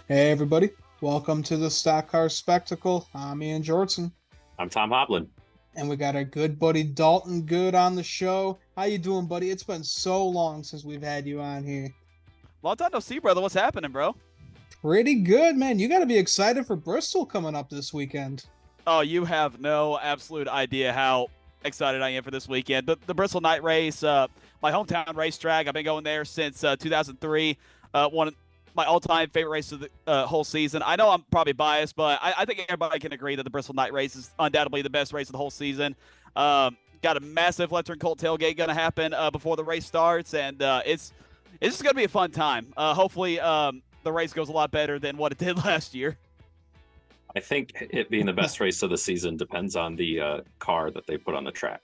Hey everybody, welcome to the Stock Car Spectacle. I'm Ian Jortson, I'm Tom Hoplin. and we got our good buddy Dalton Good on the show. How you doing, buddy? It's been so long since we've had you on here. Long time no see, brother. What's happening, bro? Pretty good, man. You got to be excited for Bristol coming up this weekend. Oh, you have no absolute idea how excited I am for this weekend. The Bristol Night Race, my hometown racetrack. I've been going there since 2003. One of my all-time favorite race of the whole season. I know I'm probably biased, but I think everybody can agree that the Bristol Night Race is undoubtedly the best race of the whole season. Got a massive Lecter Colt tailgate going to happen before the race starts, and it's just going to be a fun time. Hopefully, the race goes a lot better than what it did last year. I think it being the best race of the season depends on the car that they put on the track.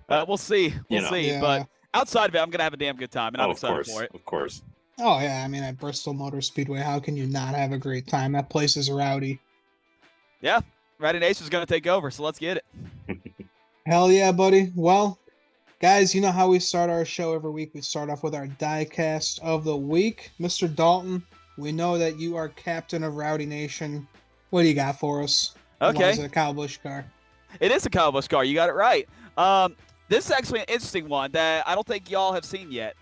We'll see. We'll see. Yeah. But outside of it, I'm going to have a damn good time, and I'm of excited course, for it. of course. Oh yeah, I mean at Bristol Motor Speedway, how can you not have a great time? That place is rowdy. Yeah, Ratty Nation's going to take over, so let's get it. Hell yeah, buddy. Well, guys, you know how we start our show every week. We start off with our diecast of the week. Mr. Dalton, we know that you are captain of Rowdy Nation. What do you got for us? Why is Okay. it a Kyle Busch car? It is a Kyle Busch car. You got it right. This is actually an interesting one that I don't think y'all have seen yet.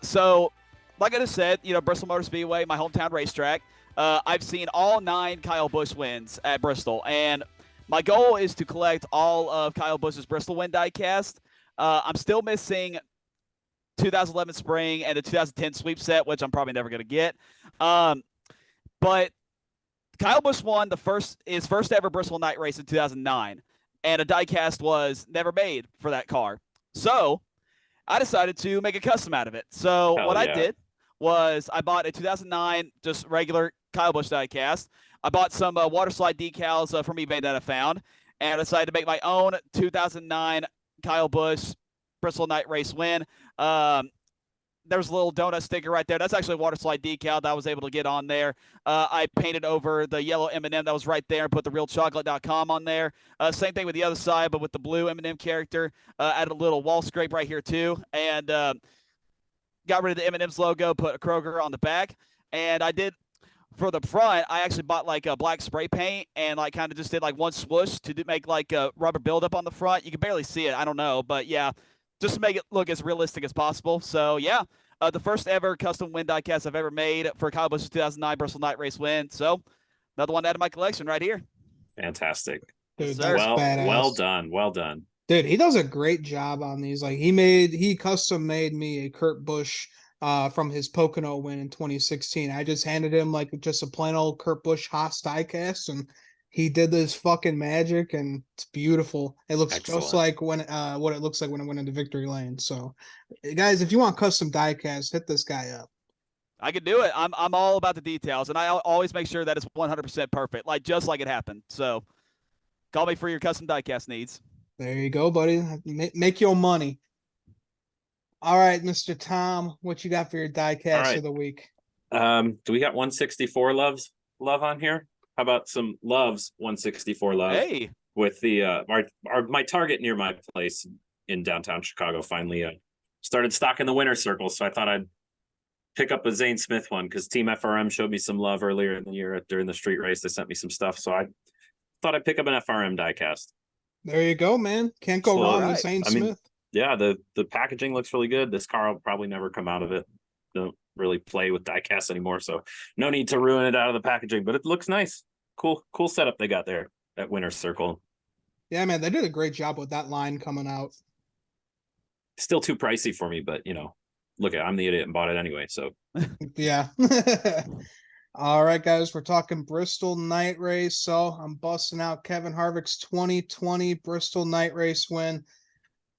So, like I just said, Bristol Motor Speedway, my hometown racetrack. I've seen all 9 Kyle Busch wins at Bristol, and my goal is to collect all of Kyle Busch's Bristol win diecast. I'm still missing 2011 spring and the 2010 sweep set, which I'm probably never going to get. But Kyle Busch won his first ever Bristol night race in 2009, and a diecast was never made for that car. So I decided to make a custom out of it. So Hell what I yeah. did was I bought a 2009 just regular Kyle Busch diecast. I bought some water slide decals from eBay that I found, and I decided to make my own 2009 Kyle Busch Bristol night race win. There's a little donut sticker right there. That's actually a water slide decal that I was able to get on there. I painted over the yellow M&M that was right there and put the realchocolate.com on there. Same thing with the other side, but with the blue M&M character. Added a little wall scrape right here too. And got rid of the M&M's logo, put a Kroger on the back. And I did, for the front, I actually bought like a black spray paint and like kind of just did like one swoosh to make like a rubber buildup on the front. You can barely see it. I don't know. But yeah, just to make it look as realistic as possible. So yeah, the first ever custom win diecast I've ever made for Kyle Busch's 2009 Bristol Night Race win. So another one out of my collection right here. Fantastic. Dude, Yes, that's sir. badass. Well done. Well done. Dude, he does a great job on these. Like he custom made me a Kurt Busch from his Pocono win in 2016. I just handed him like just a plain old Kurt Busch Haas diecast, and he did this fucking magic, and it's beautiful. It looks just Excellent. like when what it looks like when it went into victory lane. So guys, if you want custom diecast, hit this guy up. I can do it. I'm all about the details, and I always make sure that it's 100% perfect, like just like it happened. So call me for your custom diecast needs. There you go, buddy. Make your money. All right, Mr. Tom, what you got for your diecast All right. of the week? Do we got 164 love on here? How about some loves 164 love? Hey, With the my Target near my place in downtown Chicago finally started stocking the winner circle, so I thought I'd pick up a Zane Smith one because Team FRM showed me some love earlier in the year during the street race. They sent me some stuff, so I thought I'd pick up an FRM diecast. There you go, man. Can't go So, wrong right. with Zane I mean, Smith. Yeah, the packaging looks really good. This car will probably never come out of it. Don't really play with diecast anymore, so no need to ruin it out of the packaging, but it looks nice. Cool setup they got there at Winner's Circle. Yeah, man, they did a great job with that line coming out. Still too pricey for me, but look, I'm the idiot and bought it anyway, so Yeah. All right, guys, we're talking Bristol Night Race. So I'm busting out Kevin Harvick's 2020 Bristol Night Race win.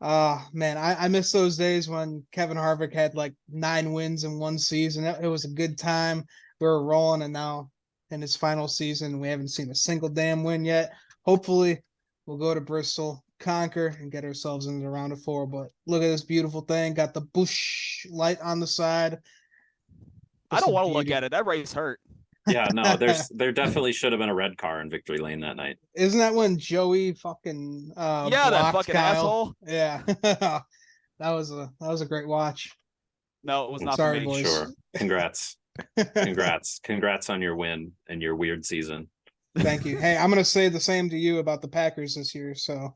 Man, I miss those days when Kevin Harvick had like 9 wins in one season. It was a good time. We were rolling, and now in his final season, we haven't seen a single damn win yet. Hopefully, we'll go to Bristol, conquer, and get ourselves into the round of 4. But look at this beautiful thing. Got the Busch light on the side. I don't want to look at it. That race hurt. yeah, no, there definitely should have been a red car in victory lane that night. Isn't that when Joey fucking Yeah, that blocked fucking Kyle? asshole. Yeah. that was a great watch. No, it was not Sorry, for me. boys. Sure. Congrats. Congrats on your win and your weird season. Thank you. Hey, I'm gonna say the same to you about the Packers this year. So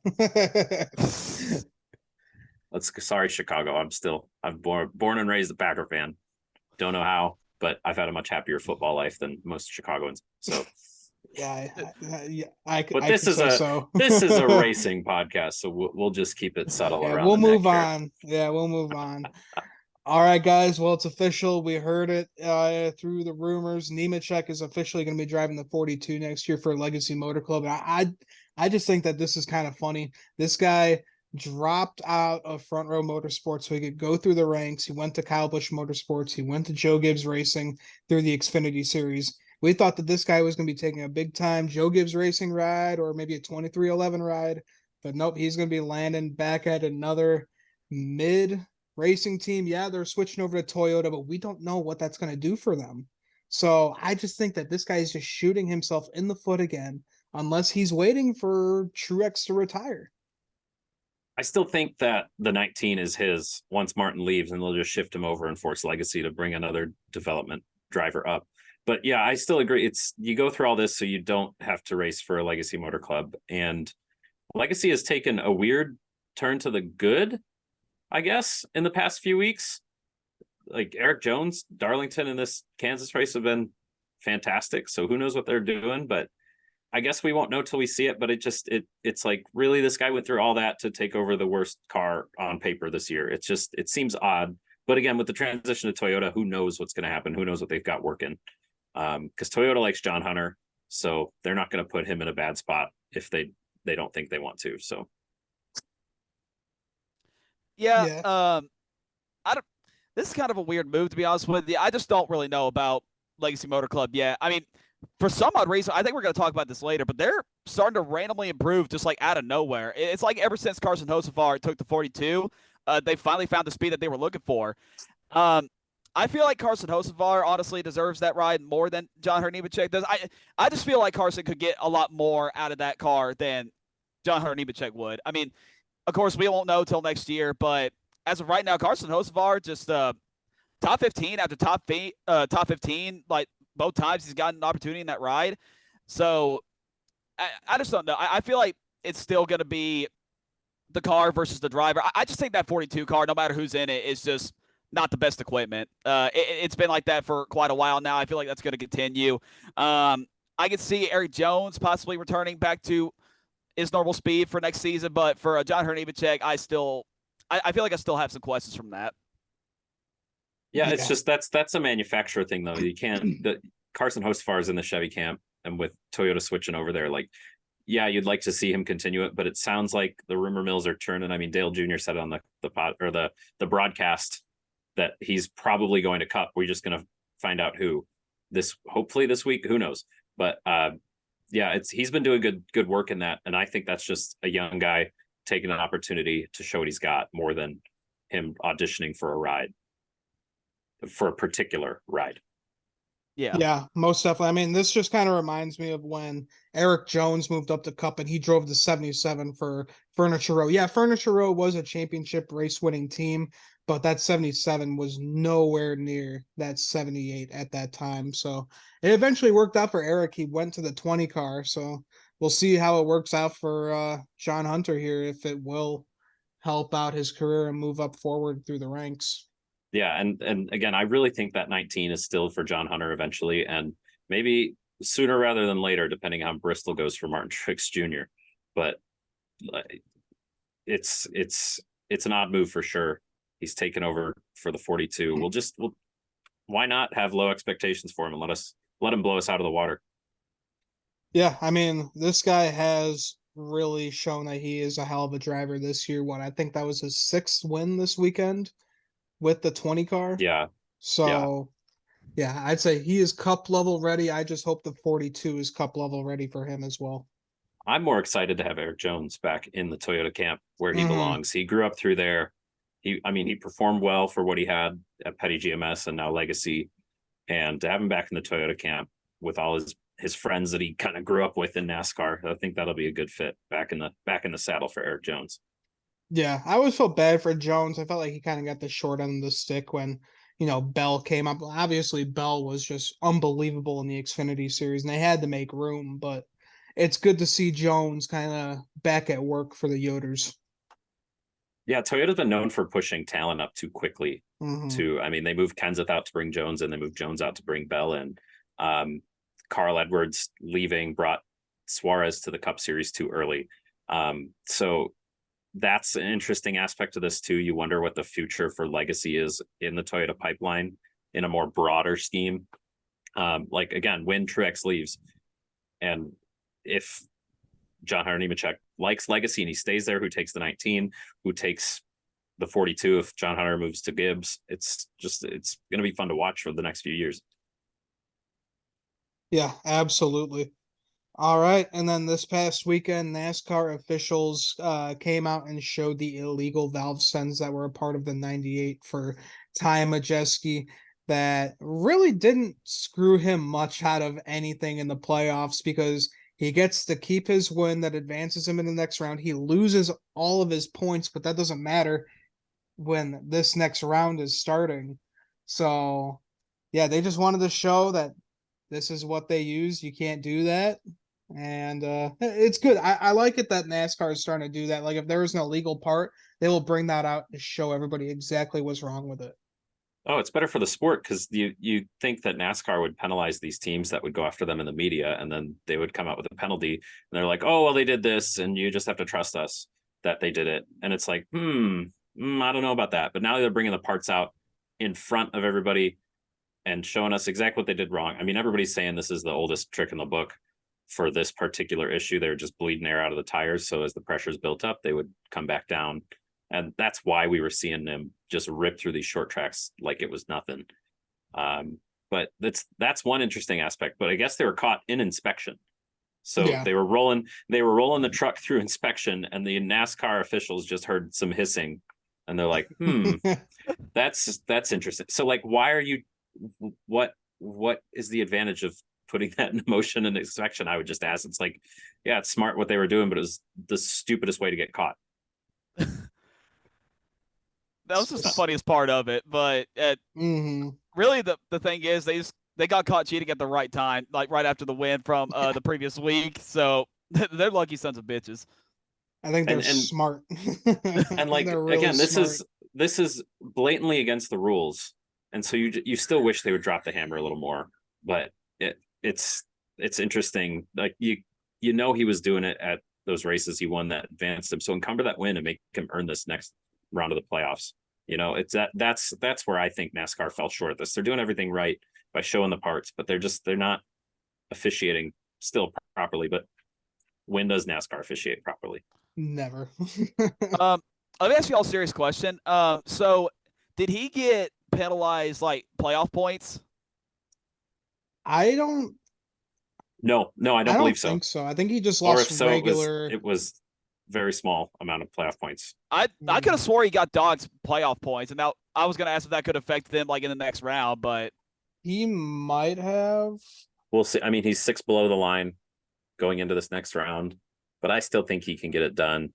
Sorry, Chicago. I'm born and raised a Packer fan. Don't know how, but I've had a much happier football life than most Chicagoans. So yeah, I but could say so. this is a racing podcast, so we'll just keep it subtle Yeah, around we'll the neck move here. on. Yeah, we'll move on. All right, guys. Well, it's official. We heard it through the rumors. Nemechek is officially going to be driving the 42 next year for Legacy Motor Club. And I just think that this is kind of funny. This guy dropped out of Front Row Motorsports so he could go through the ranks. He went to Kyle Busch Motorsports. He went to Joe Gibbs Racing through the Xfinity Series. We thought that this guy was going to be taking a big time Joe Gibbs Racing ride or maybe a 2311 ride, but nope, he's going to be landing back at another mid racing team. Yeah, they're switching over to Toyota, but we don't know what that's going to do for them. So I just think that this guy is just shooting himself in the foot again, unless he's waiting for Truex to retire. I still think that the 19 is his once Martin leaves, and they'll just shift him over and force Legacy to bring another development driver up. But yeah, I still agree. It's you go through all this so you don't have to race for a Legacy Motor Club. And Legacy has taken a weird turn to the good, I guess, in the past few weeks. Like Eric Jones, Darlington, and this Kansas race have been fantastic. So who knows what they're doing, but I guess we won't know till we see it. But it's like, really, this guy went through all that to take over the worst car on paper this year. It seems odd. But again, with the transition to Toyota, who knows what's going to happen? Who knows what they've got working? Because Toyota likes John Hunter, so they're not going to put him in a bad spot if they don't think they want to. So Yeah, Yeah. I don't. This is kind of a weird move, to be honest with you. I just don't really know about Legacy Motor Club yet. I mean, for some odd reason, I think we're going to talk about this later, but they're starting to randomly improve just like out of nowhere. It's like ever since Carson Hocevar took the 42, they finally found the speed that they were looking for. I feel like Carson Hocevar honestly deserves that ride more than John Hunter Nemechek does. I just feel like Carson could get a lot more out of that car than John Hunter Nemechek would. I mean, of course, we won't know till next year, but as of right now, Carson Hocevar just top 15 after top 15, like both times he's gotten an opportunity in that ride. So I just don't know. I feel like it's still going to be the car versus the driver. I just think that 42 car, no matter who's in it, is just not the best equipment. It's been like that for quite a while now. I feel like that's going to continue. I could see Eric Jones possibly returning back to his normal speed for next season, but for John Hunter Nemechek, I feel like I still have some questions from that. yeah, it's just that's a manufacturer thing though. You can't. The Carson Hocevar is in the Chevy camp, and with Toyota switching over there, like, yeah, you'd like to see him continue it, but it sounds like the rumor mills are churning. I mean, Dale Jr. said on the pod or the broadcast that he's probably going to Cup. We're just going to find out who hopefully this week. Who knows? But yeah, he's been doing good work in that, and I think that's just a young guy taking an opportunity to show what he's got more than him auditioning for a particular ride. Yeah, most definitely. I mean, this just kind of reminds me of when Eric Jones moved up to Cup and he drove the 77 for Furniture Row. Yeah, Furniture Row was a championship race winning team, but that 77 was nowhere near that 78 at that time. So it eventually worked out for Eric. He went to the 20 car. So we'll see how it works out for John Hunter here, if it will help out his career and move up forward through the ranks. Yeah, and again, I really think that 19 is still for John Hunter eventually, and maybe sooner rather than later, depending on how Bristol goes for Martin Truex Jr. But it's an odd move for sure. He's taken over for the 42. Why not have low expectations for him and let him blow us out of the water? Yeah, I mean, this guy has really shown that he is a hell of a driver this year. I think that was his 6th win this weekend with the 20 car. Yeah. So yeah, I'd say he is Cup level ready. I just hope the 42 is Cup level ready for him as well. I'm more excited to have Eric Jones back in the Toyota camp where he belongs. He grew up through there. He performed well for what he had at Petty GMS and now Legacy, and to have him back in the Toyota camp with all his friends that he kind of grew up with in NASCAR, I think that'll be a good fit back in the saddle for Eric Jones. Yeah, I always felt bad for Jones. I felt like he kind of got the short end of the stick when Bell came up. Obviously, Bell was just unbelievable in the Xfinity series, and they had to make room. But it's good to see Jones kind of back at work for the Yoders. Yeah, Toyota's been known for pushing talent up too quickly. Mm-hmm. I mean, they moved Kenseth out to bring Jones in, they moved Jones out to bring Bell in. Carl Edwards leaving brought Suarez to the Cup Series too early. So that's an interesting aspect of this too. You wonder what the future for legacy is in the Toyota pipeline in a more broader scheme. Like again, when Truex leaves, and if John Hunter Nemechek likes legacy and he stays there, who takes the 19, who takes the 42 if John Hunter moves to Gibbs, it's going to be fun to watch for the next few years. Yeah, absolutely. All right, and then this past weekend, NASCAR officials came out and showed the illegal valve sends that were a part of the 98 for Ty Majeski that really didn't screw him much out of anything in the playoffs because he gets to keep his win that advances him in the next round. He loses all of his points, but that doesn't matter when this next round is starting. So, yeah, they just wanted to show that this is what they use. You can't do that. And it's good. I like it that NASCAR is starting to do that. Like if there is an illegal part, they will bring that out to show everybody exactly what's wrong with it. Oh, it's better for the sport because you think that NASCAR would penalize these teams that would go after them in the media, and then they would come out with a penalty, and they're like, "Oh, well, they did this, and you just have to trust us that they did it." And it's like, I don't know about that. But now they're bringing the parts out in front of everybody and showing us exactly what they did wrong. I mean, everybody's saying this is the oldest trick in the book for this particular issue. They're just bleeding air out of the tires, so as the pressure's built up, they would come back down. And that's why we were seeing them just rip through these short tracks like it was nothing. But that's one interesting aspect. But I guess they were caught in inspection. So Yeah. they were rolling the truck through inspection, and the NASCAR officials just heard some hissing, and they're like, that's interesting. So like, why are you what is the advantage of putting that in motion and inspection? I would just ask. It's like, yeah, it's smart what they were doing, but it was the stupidest way to get caught. That was just the funniest part of it. But really, the thing is, they got caught cheating at the right time, like right after the win from the previous week. So they're lucky sons of bitches. I think they're smart. And like really again, smart. this is blatantly against the rules, and so you still wish they would drop the hammer a little more. But it's interesting. Like he was doing it at those races he won that advanced him. So encumber that win and make him earn this next round of the playoffs. It's that's where I think NASCAR fell short of this. They're doing everything right by showing the parts, but they're not officiating still properly. But when does NASCAR officiate properly? Never. Let me ask you all a serious question. So did he get penalized like playoff points? I don't. No, I don't believe so. Think so. I think he just lost or if so, regular. It was very small amount of playoff points. I could have swore he got dogs playoff points, and now I was going to ask if that could affect them like in the next round, but he might have. We'll see. I mean, he's 6 below the line going into this next round, but I still think he can get it done.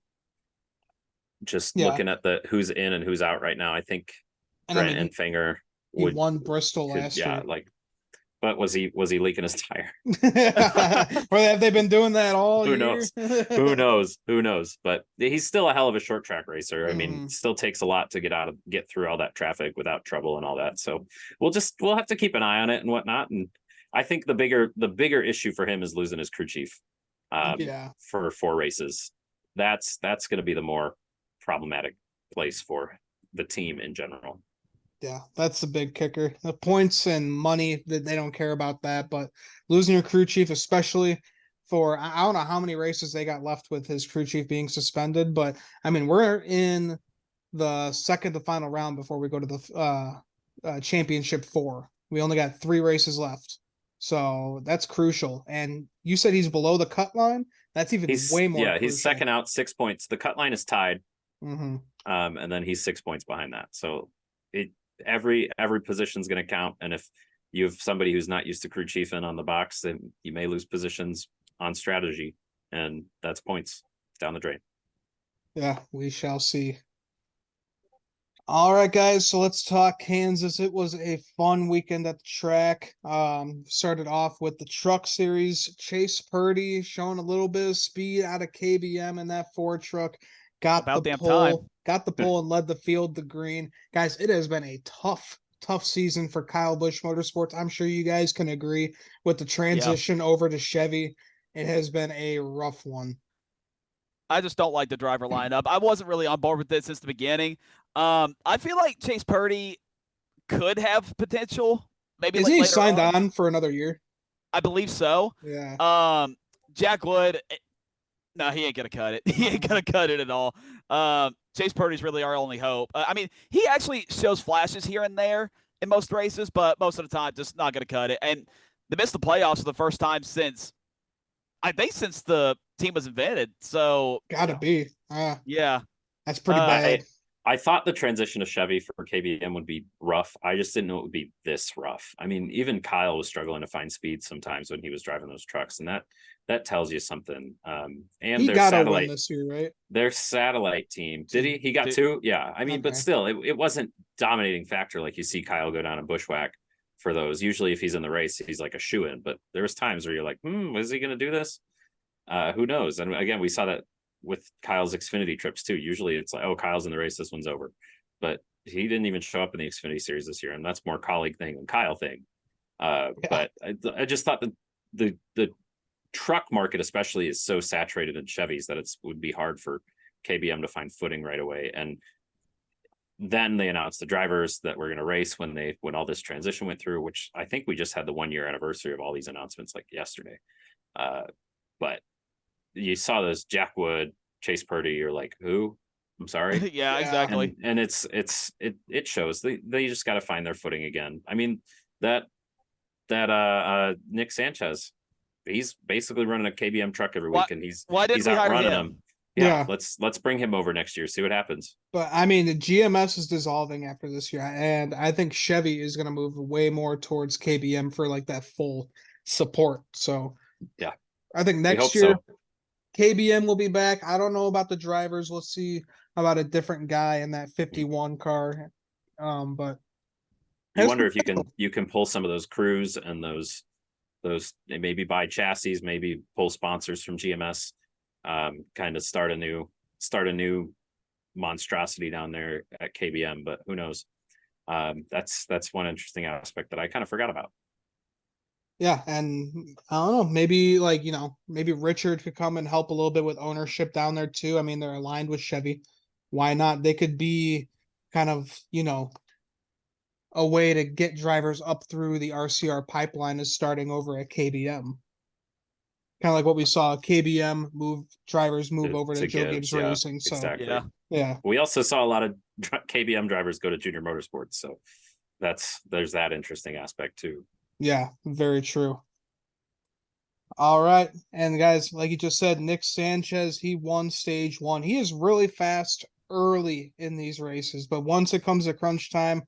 Just looking at the who's in and who's out right now, I think Brent and Finger he won Bristol last year. Like, but was he leaking his tire? Or have they been doing that all Who year? knows? Who knows? But he's still a hell of a short track racer. I mean, still takes a lot to get through all that traffic without trouble and all that. So we'll have to keep an eye on it and whatnot. And I think the bigger issue for him is losing his crew chief. For 4 races. That's going to be the more problematic place for the team in general. Yeah, that's the big kicker. The points and money, that they don't care about that, but losing your crew chief, especially for I don't know how many races they got left with his crew chief being suspended, but I mean we're in the second to final round before we go to the championship 4. We only got 3 races left, so that's crucial. And you said he's below the cut line. That's even way more. Yeah, he's second out, 6 points. The cut line is tied. Mm-hmm. And then he's 6 points behind that. So every position is going to count. And if you have somebody who's not used to crew chiefing on the box, then you may lose positions on strategy, and that's points down the drain. Yeah, we shall see. All right, guys. So let's talk Kansas. It was a fun weekend at the track. Started off with the truck series. Chase Purdy showing a little bit of speed out of KBM in that Ford truck. Got the About damn time. pole, got the pole, and led the field to green. Guys, it has been a tough season for Kyle Busch Motorsports. I'm sure you guys can agree with the transition over to Chevy. It has been a rough one. I just don't like the driver lineup. I wasn't really on board with it since the beginning. I feel like Chase Purdy could have potential, maybe Is like he later signed on. on for another year? I believe so. Yeah. Jack Wood, no, he ain't gonna cut it. He ain't gonna cut it at all. Chase Purdy's really our only hope. I mean, he actually shows flashes here and there in most races, but most of the time, just not gonna cut it. And they missed the playoffs for the first time since I think since the team was invented. So Gotta be. yeah, That's pretty Uh, bad. I thought the transition to Chevy for KBM would be rough. I just didn't know it would be this rough. I mean, even Kyle was struggling to find speed sometimes when he was driving those trucks, and that tells you something. And He their got to win satellite this year, right? their satellite team, did he? He got two? Yeah. I mean, but Okay. still, it wasn't dominating factor like you see Kyle go down and bushwhack for those. Usually, if he's in the race, he's like a shoe in. But there was times where you're like, is he going to do this? Who knows? And again, we saw that with Kyle's Xfinity trips too. Usually it's like, oh, Kyle's in the race, this one's over. But he didn't even show up in the Xfinity series this year, and that's more colleague thing than Kyle thing. Yeah. But I just thought that the truck market especially is so saturated in Chevys that it would be hard for KBM to find footing right away. And then they announced the drivers that were going to race when all this transition went through, which I think we just had the 1 year anniversary of all these announcements like yesterday. But you saw those Jack Wood, Chase Purdy, you're like, who? I'm sorry. yeah, Yeah. exactly. And it shows they just got to find their footing again. I mean, that Nick Sanchez, he's basically running a KBM truck every week, and Why didn't he's we hire outrunning him? them. Yeah, Yeah. let's bring him over next year, see what happens. But I mean, the GMS is dissolving after this year, and I think Chevy is going to move way more towards KBM for like that full support. So Yeah, I think we next hope year so. KBM will be back. I don't know about the drivers. We'll see about a different guy in that 51 car. But You that's wonder pretty if you can pull some of those crews and those maybe buy chassis, maybe pull sponsors from GMS, kind of start a new monstrosity down there at KBM. But who knows? That's one interesting aspect that I kind of forgot about. Yeah, and I don't know, maybe like, maybe Richard could come and help a little bit with ownership down there too. I mean, they're aligned with Chevy. Why not? They could be kind of, a way to get drivers up through the RCR pipeline is starting over at KBM. Kind of like what we saw KBM drivers move over to Joe Gibbs Yeah, Racing. So, exactly. Yeah. yeah. We also saw a lot of KBM drivers go to Junior Motorsports, so there's that interesting aspect too. Yeah, very true. All right. And guys, like you just said, Nick Sanchez, he won stage one. He is really fast early in these races, but once it comes to crunch time,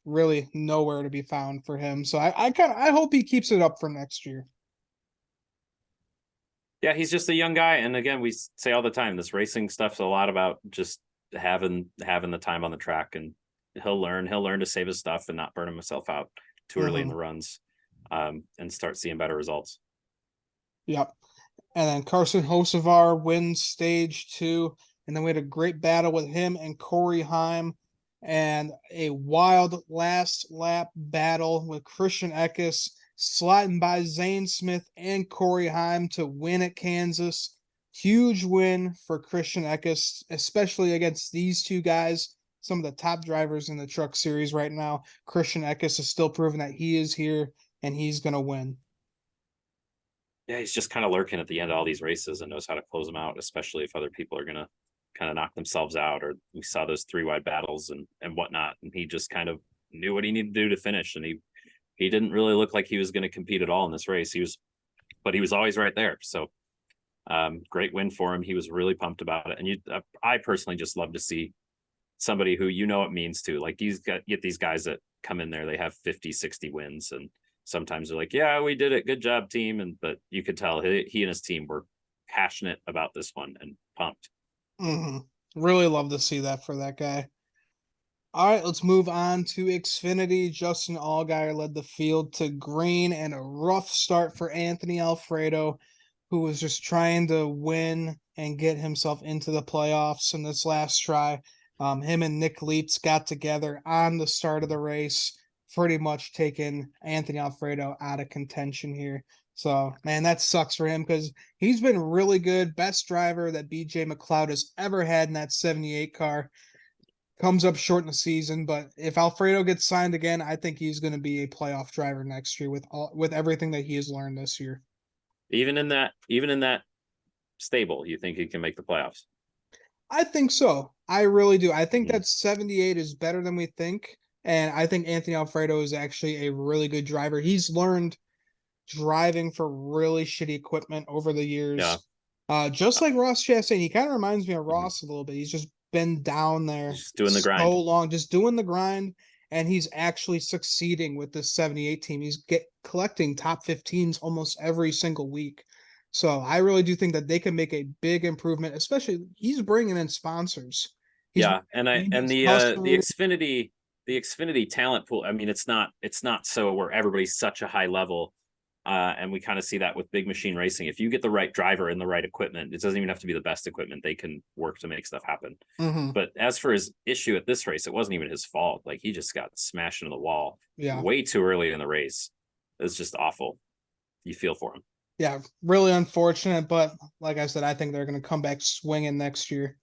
really nowhere to be found for him. So I hope he keeps it up for next year. Yeah, he's just a young guy, and again, we say all the time, this racing stuff's a lot about just having the time on the track, and he'll learn to save his stuff and not burn himself out too early in the runs, and start seeing better results. Yep. And then Carson Hocevar wins stage two. And then we had a great battle with him and Corey Heim and a wild last lap battle with Christian Eckes sliding by Zane Smith and Corey Heim to win at Kansas. Huge win for Christian Eckes, especially against these two guys, some of the top drivers in the truck series right now. Christian Eckes is still proving that he is here and he's going to win. Yeah, he's just kind of lurking at the end of all these races and knows how to close them out, especially if other people are going to kind of knock themselves out. Or we saw those 3 wide battles and whatnot, and he just kind of knew what he needed to do to finish. And he didn't really look like he was going to compete at all in this race. He was always right there. So great win for him. He was really pumped about it. And I personally just love to see somebody who it means to, like, get these guys that come in there, they have 50, 60 wins, and sometimes they're like, yeah, we did it, good job, team. But you could tell he and his team were passionate about this one and pumped. Really love to see that for that guy. All right, let's move on to Xfinity. Justin Allgaier led the field to green, and a rough start for Anthony Alfredo, who was just trying to win and get himself into the playoffs in this last try. Him and Nick Leitz got together on the start of the race, pretty much taking Anthony Alfredo out of contention here. So, man, that sucks for him because he's been really good. Best driver that BJ McLeod has ever had in that 78 car. Comes up short in the season, but if Alfredo gets signed again, I think he's going to be a playoff driver next year with everything that he has learned this year. Even in that stable, you think he can make the playoffs? I think so. I really do. I think that 78 is better than we think, and I think Anthony Alfredo is actually a really good driver. He's learned driving for really shitty equipment over the years. Yeah. Just like Ross Chastain, he kind of reminds me of Ross a little bit. He's just been down there just doing the so grind. long, just doing the grind, and he's actually succeeding with this 78 team. He's collecting top 15s almost every single week. So I really do think that they can make a big improvement, especially he's bringing in sponsors. Yeah, and the customers. Xfinity talent pool. I mean, it's not so where everybody's such a high level. And we kind of see that with big machine racing. If you get the right driver and the right equipment, it doesn't even have to be the best equipment. They can work to make stuff happen. Mm-hmm. But as for his issue at this race, it wasn't even his fault. Like he just got smashed into the wall way too early in the race. It's just awful. You feel for him. Yeah, really unfortunate. But like I said, I think they're going to come back swinging next year.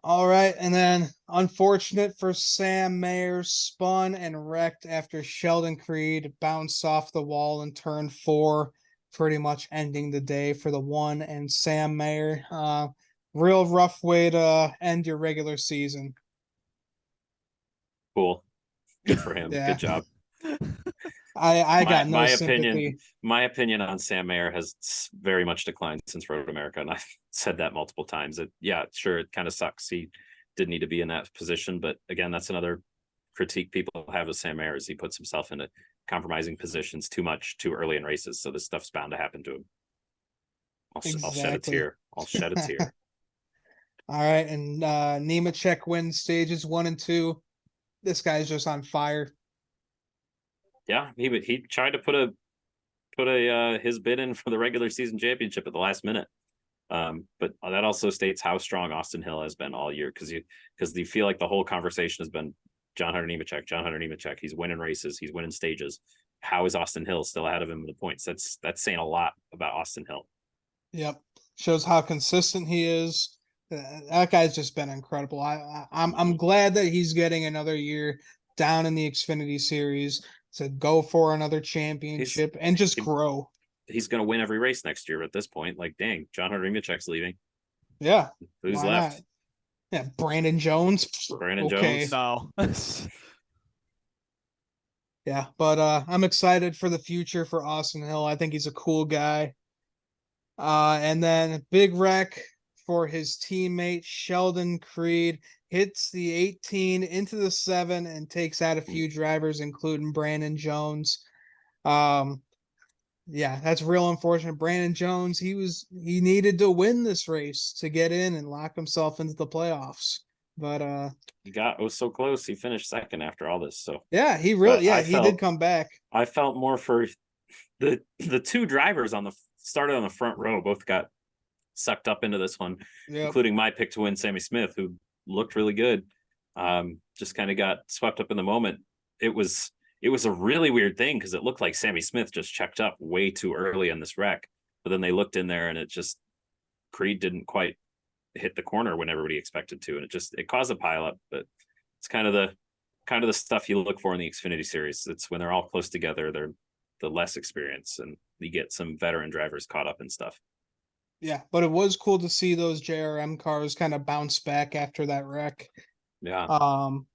All right, and then unfortunate for Sam Mayer, spun and wrecked after Sheldon Creed bounced off the wall in turn 4, pretty much ending the day for the one and Sam Mayer. Real rough way to end your regular season. Cool. Good for him. Yeah. Good job. I got no sympathy. My opinion on Sam Mayer has very much declined since Road America, and I've said that multiple times. Sure, it kind of sucks. He didn't need to be in that position, but again, that's another critique people have of Sam Mayer is he puts himself into compromising positions too much too early in races. So this stuff's bound to happen to him. I'll shed a tear. I'll shed a tear. All right, and Nemechek wins stages 1 and 2. This guy's just on fire. Yeah, he tried to put his bid in for the regular season championship at the last minute. But that also states how strong Austin Hill has been all year because you feel like the whole conversation has been John Hunter Nemechek. He's winning races, he's winning stages. How is Austin Hill still ahead of him in the points? That's saying a lot about Austin Hill. Yep, shows how consistent he is. That guy's just been incredible. I'm glad that he's getting another year down in the Xfinity Series to go for another championship and just grow. He's going to win every race next year at this point. Like, dang, John Hunter Nemechek's leaving. Yeah. Who's left? Not? Yeah, Brandon Jones. Jones. No. Yeah, but I'm excited for the future for Austin Hill. I think he's a cool guy. And then big wreck for his teammate Sheldon Creed, hits the 18 into the 7 and takes out a few drivers, including Brandon Jones. Yeah, that's real unfortunate. Brandon Jones, he needed to win this race to get in and lock himself into the playoffs. But it was so close. He finished second after all this. So yeah, he did come back. I felt more for the two drivers started on the front row, both got sucked up into this one, including my pick to win, Sammy Smith, who looked really good. Just kind of got swept up in the moment. It was a really weird thing because it looked like Sammy Smith just checked up way too early in this wreck, but then they looked in there and Creed didn't quite hit the corner when everybody expected to, and it caused a pileup. But it's kind of the stuff you look for in the Xfinity Series. It's when they're all close together, they're the less experience, and you get some veteran drivers caught up in stuff. Yeah, but it was cool to see those JRM cars kind of bounce back after that wreck. Yeah.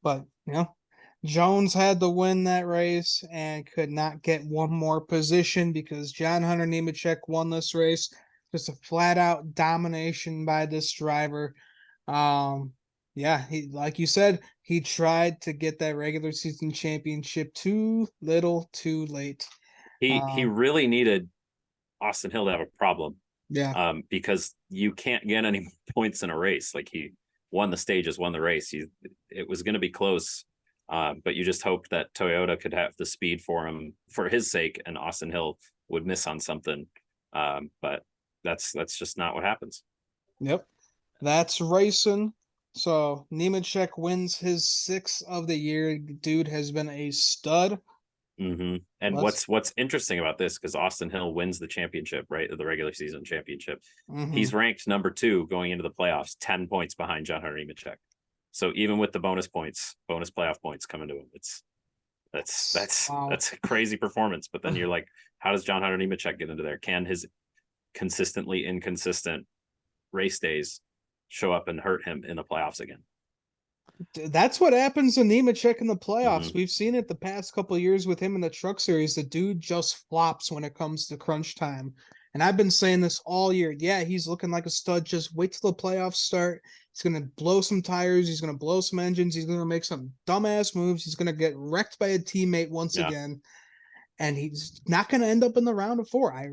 But Jones had to win that race and could not get one more position because John Hunter Nemechek won this race. Just a flat out domination by this driver. He, like you said, he tried to get that regular season championship too little, too late. He really needed Austin Hill to have a problem. Yeah. Because you can't get any points in a race. Like he won the stages, won the race. It was going to be close, but you just hoped that Toyota could have the speed for him for his sake, and Austin Hill would miss on something. But that's just not what happens. Yep. That's racing. So Nemechek wins his 6th of the year. Dude has been a stud. Mm-hmm. And what's interesting about this, because Austin Hill wins the championship, right? The regular season championship. Mm-hmm. He's ranked number 2 going into the playoffs, 10 points behind John Hunter Nemechek. So even with the bonus playoff points coming to him, that's a crazy performance. But then you're like, how does John Hunter Nemechek get into there? Can his consistently inconsistent race days show up and hurt him in the playoffs again? That's what happens to Nemechek in the playoffs. Mm-hmm. We've seen it the past couple of years with him in the truck series. The dude just flops when it comes to crunch time. And I've been saying this all year. Yeah, he's looking like a stud. Just wait till the playoffs start. He's going to blow some tires. He's going to blow some engines. He's going to make some dumbass moves. He's going to get wrecked by a teammate once again. And he's not going to end up in the round of 4.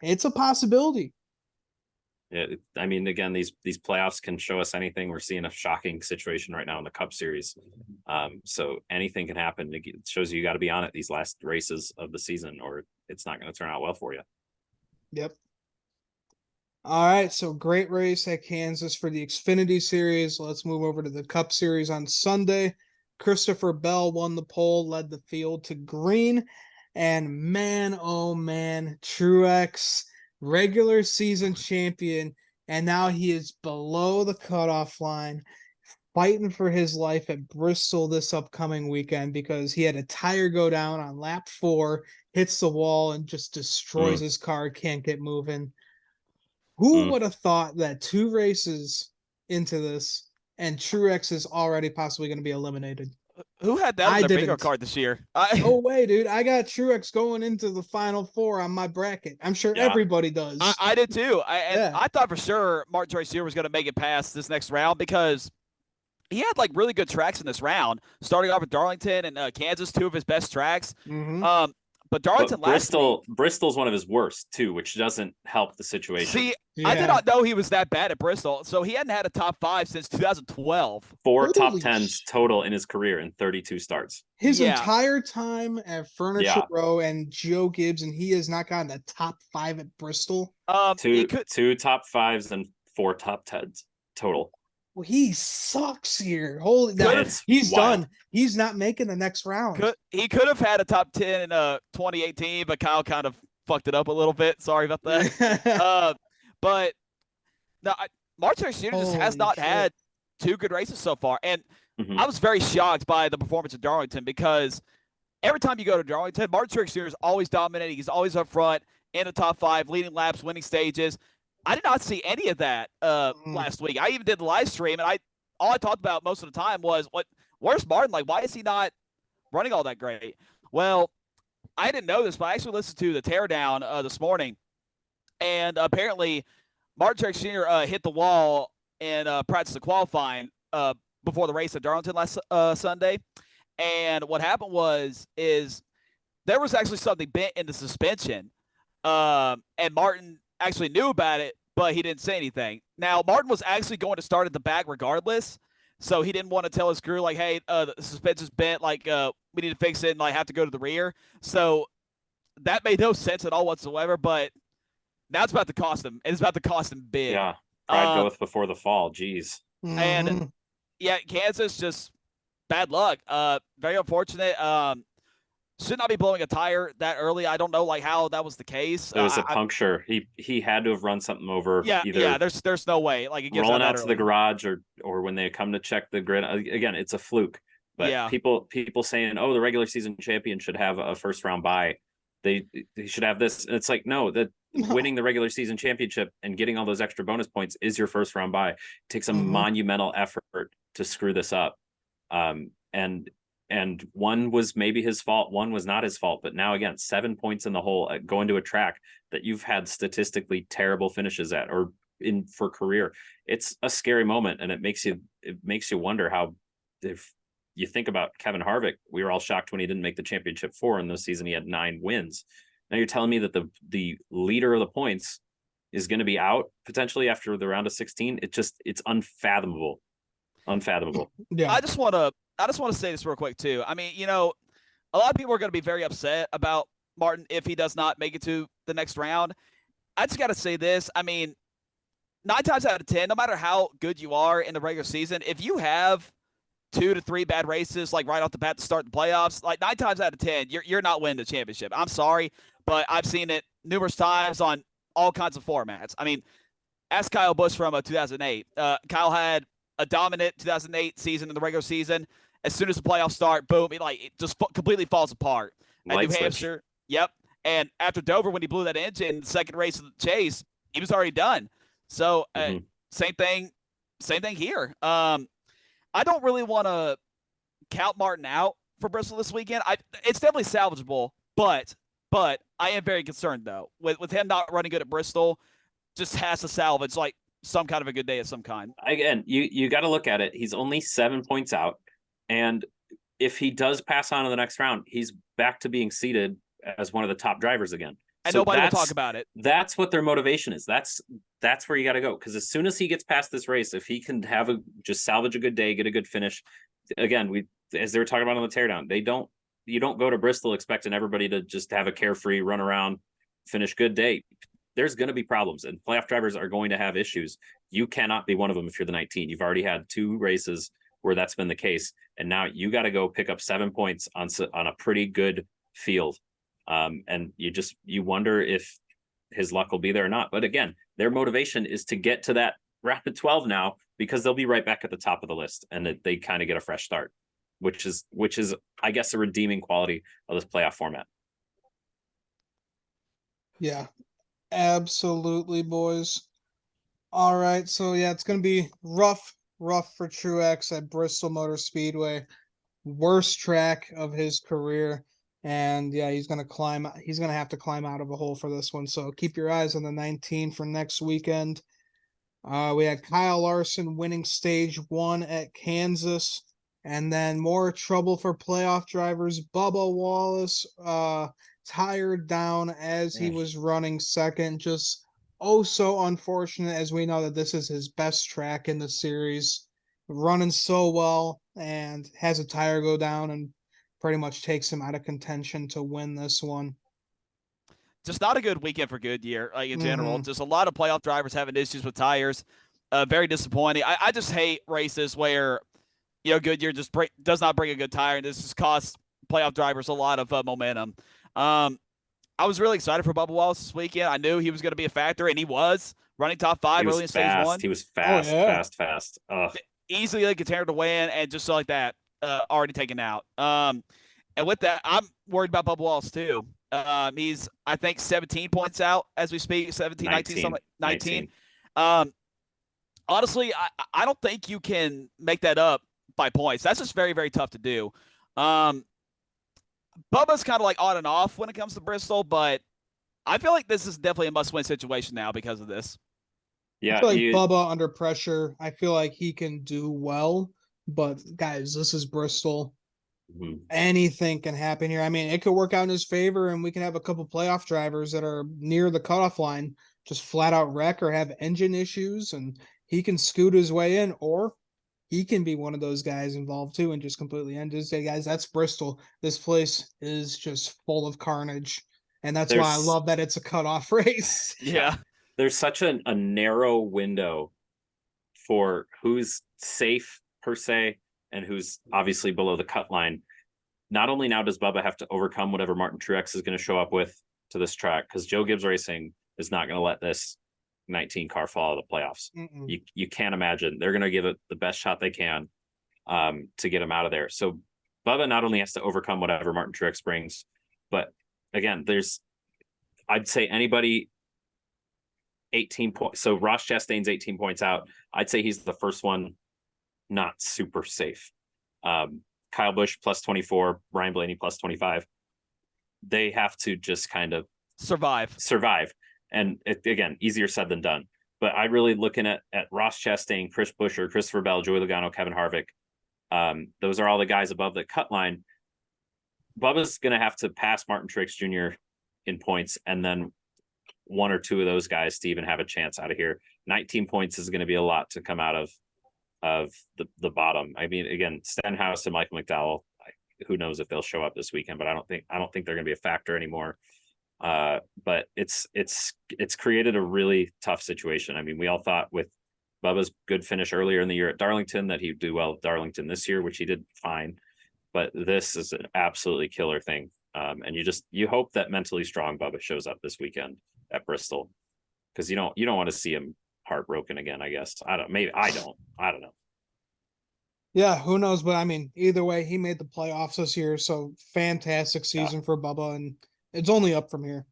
It's a possibility. Yeah, I mean, again, these playoffs can show us anything. We're seeing a shocking situation right now in the Cup Series. So anything can happen. It shows you got to be on it these last races of the season, or it's not going to turn out well for you. Yep. All right, so great race at Kansas for the Xfinity Series. Let's move over to the Cup Series on Sunday. Christopher Bell won the pole, led the field to green. And man, oh man, Truex, regular season champion, and now he is below the cutoff line, fighting for his life at Bristol this upcoming weekend because he had a tire go down on lap 4, hits the wall, and just destroys his car, can't get moving. Who would have thought that 2 races into this and Truex is already possibly going to be eliminated? Who had that on their bingo card this year? No way, dude. I got Truex going into the final 4 on my bracket. I'm sure everybody does. I did too. I thought for sure Martin Truex Jr. was going to make it past this next round because he had like really good tracks in this round, starting off with Darlington and Kansas, 2 of his best tracks. Mm-hmm. But Darlington Bristol's one of his worst too, which doesn't help the situation. See, I did not know he was that bad at Bristol. So he hadn't had a top 5 since 2012. 4 top 10s total in his career in 32 starts. His entire time at Furniture Row and Joe Gibbs, and he has not gotten a top 5 at Bristol. 2 top 5s and 4 top 10s total. Well, he sucks here. He's wild. Done. He's not making the next round. He could have had a top 10 in 2018, but Kyle kind of fucked it up a little bit. Sorry about that. But no, Martin Truex Jr. just has not had 2 good races so far. And I was very shocked by the performance of Darlington because every time you go to Darlington, Martin Truex Jr. is always dominating. He's always up front, in the top 5, leading laps, winning stages. I did not see any of that last week. I even did the live stream, and all I talked about most of the time was, where's Martin? Like, why is he not running all that great? Well, I didn't know this, but I actually listened to the teardown this morning, and apparently Martin Truex Jr. Hit the wall in practice of qualifying before the race at Darlington last Sunday. And what happened is there was actually something bent in the suspension, and Martin actually knew about it, but he didn't say anything. Now, Martin was actually going to start at the back regardless, so he didn't want to tell his crew, like, hey, the suspension's bent, like, we need to fix it and, like, have to go to the rear. So that made no sense at all whatsoever, but now it's about to cost him, and it's about to cost him big. Yeah, pride goeth before the fall, jeez. And, Kansas, just bad luck. Very unfortunate. Should not be blowing a tire that early. I don't know how that was the case. It was a puncture. He had to have run something over. There's no way. It gets rolling out to the garage or when they come to check the grid. Again, it's a fluke. But people saying, oh, the regular season champion should have a first round bye. They should have this. And it's like, no, winning the regular season championship and getting all those extra bonus points is your first round bye. It takes a monumental effort to screw this up. And one was maybe his fault, one was not his fault. But now, again, 7 points in the hole going to a track that you've had statistically terrible finishes at or in for career. It's a scary moment, and it makes you wonder how, if you think about Kevin Harvick, we were all shocked when he didn't make the championship 4 in this season. He had 9 wins. Now you're telling me that the leader of the points is going to be out potentially after the round of 16. It's unfathomable Unfathomable. Yeah. I just want to say this real quick too. I mean, a lot of people are going to be very upset about Martin if he does not make it to the next round. I just got to say this. I mean, 9 times out of 10, no matter how good you are in the regular season, if you have 2 to 3 bad races like right off the bat to start the playoffs, like 9 times out of 10, you're not winning the championship. I'm sorry, but I've seen it numerous times on all kinds of formats. I mean, ask Kyle Busch from 2008. Kyle had a dominant 2008 season in the regular season. As soon as the playoffs start, boom, it just completely falls apart. At New Hampshire, yep. And after Dover, when he blew that engine, the second race of the chase, he was already done. So same thing here. I don't really want to count Martin out for Bristol this weekend. It's definitely salvageable, but I am very concerned though with him not running good at Bristol. Just has to salvage like some kind of a good day of some kind. Again, you got to look at it. He's only 7 points out, and if he does pass on to the next round, he's back to being seated as one of the top drivers again. And so nobody will talk about it. That's what their motivation is. That's where you got to go, because as soon as he gets past this race, if he can just salvage a good day, get a good finish. Again, as they were talking about on the teardown, you don't go to Bristol expecting everybody to just have a carefree run around, finish good day. There's going to be problems, and playoff drivers are going to have issues. You cannot be one of them if you're the 19. You've already had 2 races where that's been the case, and now you got to go pick up 7 points on a pretty good field. And you wonder if his luck will be there or not. But again, their motivation is to get to that rapid 12 now, because they'll be right back at the top of the list, and they kind of get a fresh start, which is, I guess, a redeeming quality of this playoff format. Yeah, absolutely, boys. All right, so yeah, it's gonna be rough for Truex at Bristol Motor Speedway. Worst track of his career. And yeah, he's gonna have to climb out of a hole for this one. So keep your eyes on the 19 for next weekend. We had Kyle Larson winning stage 1 at Kansas, and then more trouble for playoff drivers. Bubba Wallace tired down as he was running second. Just so unfortunate, as we know that this is his best track in the series. Running so well, and has a tire go down and pretty much takes him out of contention to win this one. Just not a good weekend for Goodyear, like in general. Just a lot of playoff drivers having issues with tires. Very disappointing. I just hate races where, Goodyear just does not bring a good tire, and this just costs playoff drivers a lot of momentum. I was really excited for Bubba Wallace this weekend. I knew he was going to be a factor, and he was running top 5 early in stage 1. He was fast, fast. Easily a contender to win, and just like that, already taken out. And with that, I'm worried about Bubba Wallace too. He's, I think, 17 points out as we speak, 17, 19, something, 19. Honestly, I don't think you can make that up by points. That's just very, very tough to do. Bubba's kind of like on and off when it comes to Bristol, but I feel like this is definitely a must-win situation now because of this. Yeah, I feel like Bubba under pressure, I feel like he can do well, but guys, this is Bristol. Anything can happen here. I mean, it could work out in his favor, and we can have a couple playoff drivers that are near the cutoff line just flat out wreck or have engine issues, and he can scoot his way in, or he can be one of those guys involved too and just completely end his day. Guys, that's Bristol. This place is just full of carnage, and that's why I love that it's a cutoff race. Yeah. There's such a narrow window for who's safe per se and who's obviously below the cut line. Not only now does Bubba have to overcome whatever Martin Truex is going to show up with to this track, because Joe Gibbs Racing is not going to let this 19 car fall out of the playoffs. You can't imagine. They're going to give it the best shot they can to get him out of there. So Bubba not only has to overcome whatever Martin Truex brings, but again, I'd say anybody 18 points. So Ross Chastain's 18 points out. I'd say he's the first one not super safe. Kyle Busch plus 24, Ryan Blaney plus 25. They have to just kind of survive. And again, easier said than done. But I really looking at Ross Chastain, Chris Buescher, Christopher Bell, Joey Logano, Kevin Harvick. Those are all the guys above the cut line. Bubba's going to have to pass Martin Truex Jr. in points, and then one or two of those guys to even have a chance out of here. 19 points is going to be a lot to come out of of the bottom. I mean, again, Stenhouse and Michael McDowell, who knows if they'll show up this weekend, but I don't think they're going to be a factor anymore. But it's created a really tough situation. I mean, we all thought with Bubba's good finish earlier in the year at Darlington that he'd do well at Darlington this year, which he did fine. But this is an absolutely killer thing. And you hope that mentally strong Bubba shows up this weekend at Bristol, because you don't want to see him heartbroken again. I guess I don't know. Yeah, who knows? But I mean, either way, he made the playoffs this year, so fantastic season for Bubba, and it's only up from here.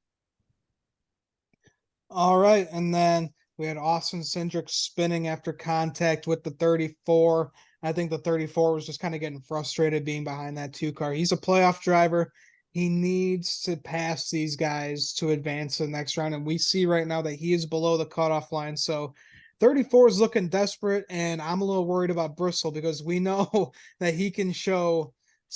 All right, and then we had Austin Cindric spinning after contact with the 34. I think the 34 was just kind of getting frustrated being behind that 2 car. He's a playoff driver. He needs to pass these guys to advance to the next round, and we see right now that he is below the cutoff line. So 34 is looking desperate, and I'm a little worried about Bristol because we know that he can show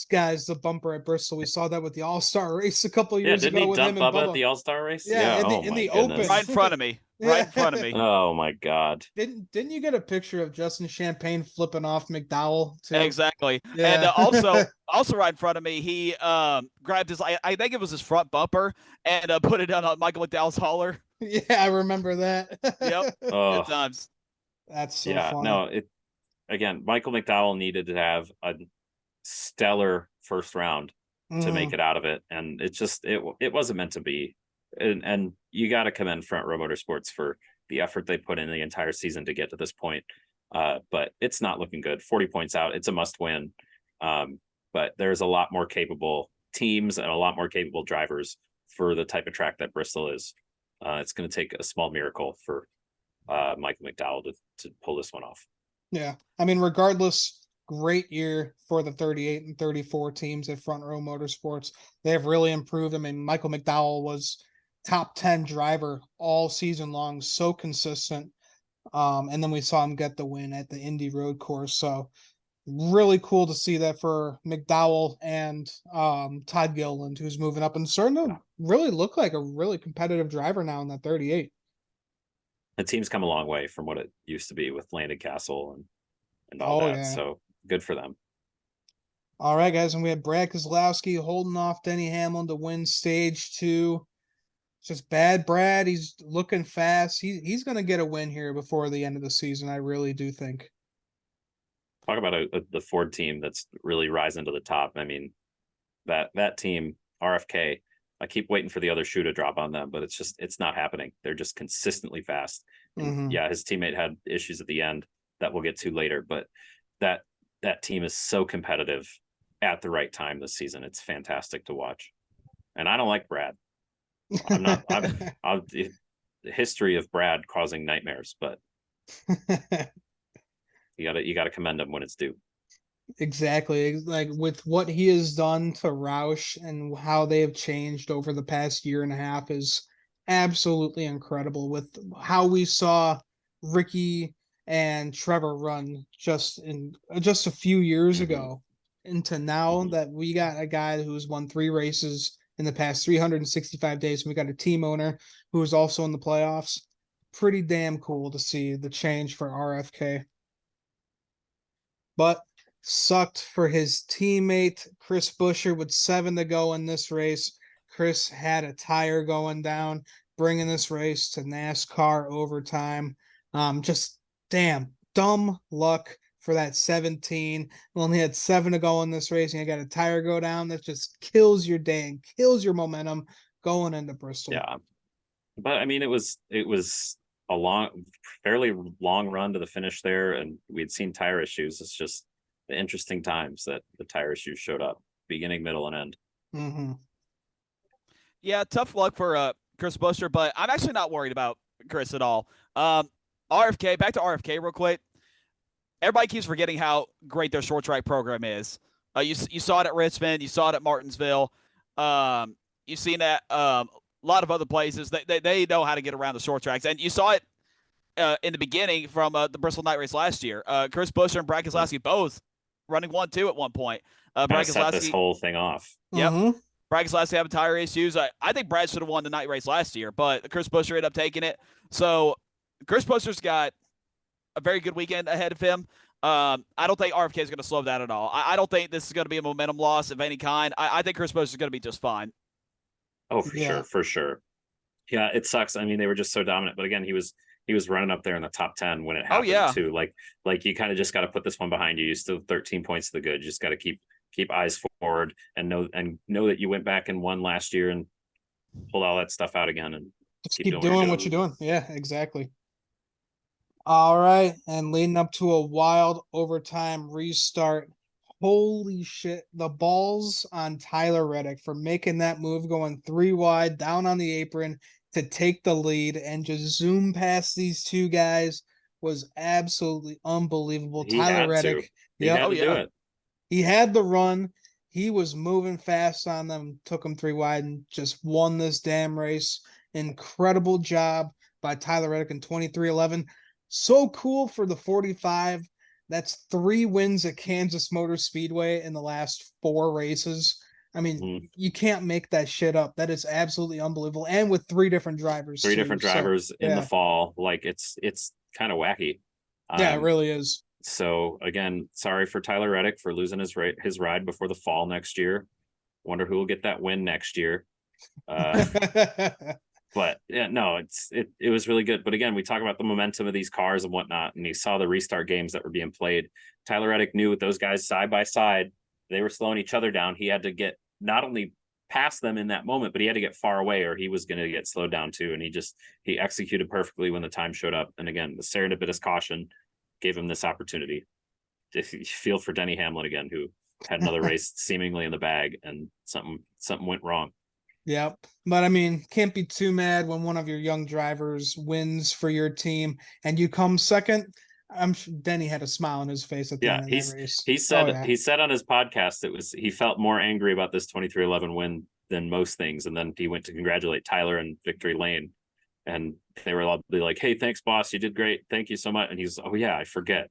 guys the bumper at Bristol. We saw that with the All-Star race a couple years ago with him and Bubba Bubba at the All-Star race? Yeah, in the open. Right in front of me. Right in front of me. Oh my God. Didn't you get a picture of Justin Champagne flipping off McDowell too? Exactly. Yeah. And also right in front of me, he grabbed his, I think it was his front bumper, and put it on Michael McDowell's hauler. Yeah, I remember that. Yep. Oh, Good times. That's so yeah. funny. No, again, Michael McDowell needed to have a stellar first round to make it out of it, and it wasn't meant to be. And you got to commend Front Row Motorsports for the effort they put in the entire season to get to this point. But it's not looking good. 40 points out. It's a must win. But there's a lot more capable teams and a lot more capable drivers for the type of track that Bristol is. It's going to take a small miracle for Michael McDowell to pull this one off. Yeah. I mean, regardless, great year for the 38 and 34 teams at Front Row Motorsports. They have really improved. I mean, Michael McDowell was top 10 driver all season long, so consistent. And then we saw him get the win at the Indy Road Course. So really cool to see that for McDowell and Todd Gilliland, who's moving up and starting to really look like a really competitive driver now in that 38. The team's come a long way from what it used to be with Landon Castle and all that. Yeah. So good for them. All right, guys. And we had Brad Keselowski holding off Denny Hamlin to win stage 2. Just bad Brad. He's looking fast. He's going to get a win here before the end of the season. I really do think. Talk about the Ford team that's really rising to the top. I mean, that team, RFK, I keep waiting for the other shoe to drop on them, but it's not happening. They're just consistently fast. And yeah, his teammate had issues at the end that we'll get to later, but that team is so competitive at the right time this season. It's fantastic to watch. And I don't like Brad. The history of Brad causing nightmares, but you gotta commend him when it's due. Exactly. Like with what he has done to Roush and how they have changed over the past year and a half is absolutely incredible. With how we saw Ricky and Trevor run just a few years ago into now that we got a guy who's won 3 races in the past 365 days. And we got a team owner who is also in the playoffs. Pretty damn cool to see the change for RFK. But sucked for his teammate, Chris Buescher, with 7 to go in this race. Chris had a tire going down, bringing this race to NASCAR overtime. Just damn dumb luck for that 17. We only had 7 to go in this race, and you got a tire go down. That just kills your day and kills your momentum going into Bristol. Yeah, but I mean, it was a fairly long run to the finish there, and we'd seen tire issues. It's just the interesting times that the tire issues showed up, beginning, middle, and end. Yeah, tough luck for Chris Buescher, but I'm actually not worried about Chris at all. RFK, back to RFK real quick. Everybody keeps forgetting how great their short track program is. You saw it at Richmond. You saw it at Martinsville. You've seen that a lot of other places. They know how to get around the short tracks. And you saw it in the beginning from the Bristol Night Race last year. Chris Buescher and Brad Keselowski both running 1-2 at one point. Brad set this whole thing off. Yep. Brad Keselowski having tire issues. I think Brad should have won the night race last year, but Chris Buescher ended up taking it. So Chris Buescher's got a very good weekend ahead of him. I don't think RFK is going to slow that at all. I don't think this is going to be a momentum loss of any kind. I think Chris Busch is going to be just fine. Oh, for Yeah. sure, for sure. Yeah, it sucks. I mean, they were just so dominant, but again, he was running up there in the top 10 when it happened yeah. too. Like you kind of just got to put this one behind you. You still 13 points to the good. You just got to keep eyes forward and know that you went back and won last year and pull all that stuff out again and Just keep doing what you're doing. Yeah, exactly. All right, and leading up to a wild overtime restart. Holy shit, the balls on Tyler Reddick for making that move, going 3 wide down on the apron to take the lead and just zoom past these two guys was absolutely unbelievable. He Tyler had to. Reddick, He yep, had to do it. he had the run. He was moving fast on them, took them 3 wide, and just won this damn race. Incredible job by Tyler Reddick in 23-11. So cool for the 45. That's 3 wins at Kansas Motor Speedway in the last 4 races. I mean, you can't make that shit up. That is absolutely unbelievable. And with 3 different drivers. 3 too. different drivers in the fall. Like it's kind of wacky. Yeah, it really is. So again, sorry for Tyler Reddick for losing his ride before the fall next year. Wonder who will get that win next year. But yeah, no, it was really good. But again, we talk about the momentum of these cars and whatnot, and you saw the restart games that were being played. Tyler Reddick knew with those guys side by side, they were slowing each other down. He had to get not only past them in that moment, but he had to get far away or he was going to get slowed down too. And he executed perfectly when the time showed up. And again, the serendipitous caution gave him this opportunity. If you feel for Denny Hamlin again, who had another race seemingly in the bag and something went wrong. Yep. But I mean, can't be too mad when one of your young drivers wins for your team and you come second. I'm sure Denny had a smile on his face at the end of that race. He said on his podcast he felt more angry about this 23-11 win than most things. And then he went to congratulate Tyler in victory lane. And they were all like, "Hey, thanks, boss. You did great. Thank you so much." And he's, "Oh yeah, I forget.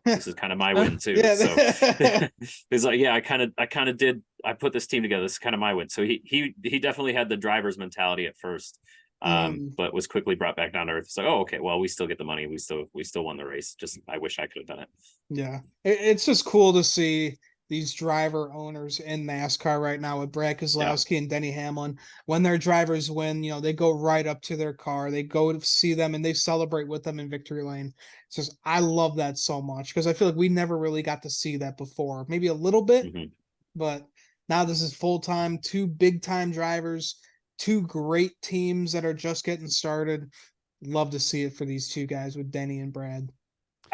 This is kind of my win too." Yeah. So he's like, "Yeah, I kind of did. I put this team together. This is kind of my win." So he definitely had the driver's mentality at first, but was quickly brought back down to earth. It's like, "Oh, okay. Well, we still get the money. We still won the race. Just I wish I could have done it." Yeah, it's just cool to see these driver owners in NASCAR right now with Brad Keselowski and Denny Hamlin. When their drivers win, they go right up to their car, they go to see them, and they celebrate with them in victory lane. It's just, I love that so much because I feel like we never really got to see that before. Maybe a little bit, but now this is full time. 2 big time drivers, 2 great teams that are just getting started. Love to see it for these 2 guys with Denny and Brad.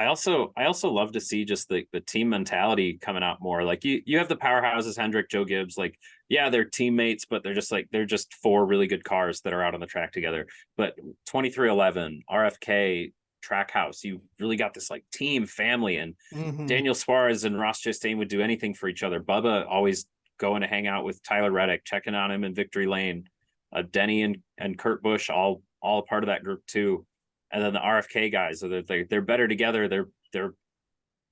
I also love to see just the team mentality coming out more. Like you have the powerhouses, Hendrick, Joe Gibbs, like, yeah, they're teammates, but they're just 4 really good cars that are out on the track together. But 23-11, RFK, Trackhouse, you really got this like team family, and Daniel Suarez and Ross Chastain would do anything for each other. Bubba always going to hang out with Tyler Reddick, checking on him in victory lane. Denny and Kurt Busch, all a part of that group too. And then the RFK guys, they're better together. They're